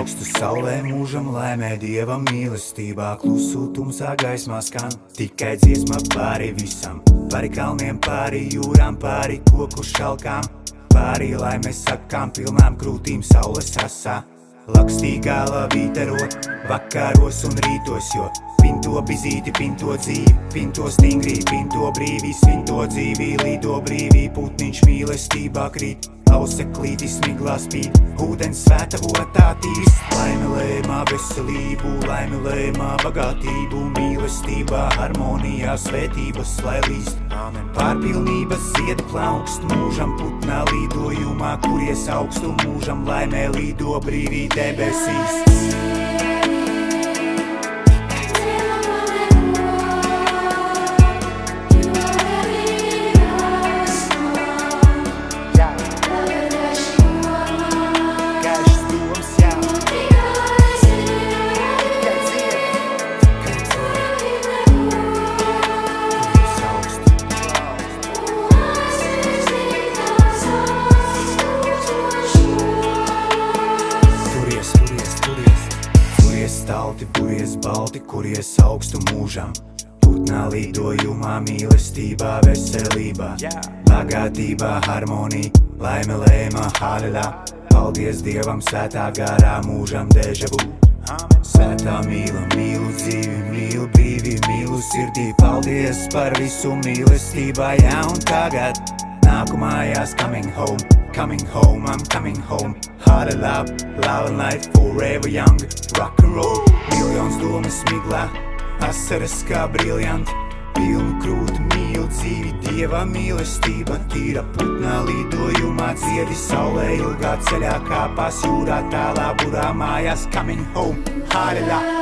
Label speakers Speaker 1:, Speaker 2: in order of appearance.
Speaker 1: Augstu saulē mūžam laimē, Dieva mīlestībā, klusu tumsā gaismā skan tikai dziesma pāri visam, pāri kalniem, pāri jūrām, pāri koku šalkām, pāri laimes sakām, pilnām krūtīm saules asā. Lakstīgā lavīte rot vakaros un rītos, jo pinto bizīti, pinto dzīvi, pinto stingri, pinto brīvi, svinto dzīvi, lido brīvi, putniņš mīlestībā krīt. Auseklīti smiglā spīd, ūdens svēta votā tīrs. Laime lēmā veselību, laime lēmā bagātību, mīlestībā, harmonijā, svētības lai līst. Pārpilnības ziedi plaukst mūžam putnā lidojumā, kuries augstu mūžam laimē lido brīvī debesīs. Buries balti, kuries augstu mūžam, putnā lidojumā, mīlestībā, veselībā, bagātībā, harmonija, laime lēmā, halilā. Paldies Dievam, svētā garā mūžam dežavu. Svētā mīlu, mīlu dzīvi, mīlu brīvi, mīlu sirdī. Paldies par visu mīlestībā, jā un tagad. Nāku mājās, coming home, I'm coming home. Halilā, love and life, forever young, rock and roll. Miljons domas smiglā, asaras kā briljanti, pilnu krūtu mīlu dzīvi, Dieva mīlestība tīra putnā lidojumā, dziedi saulē ilgā ceļā, kāpās jūrā tālā burā mājās, coming home, halilā.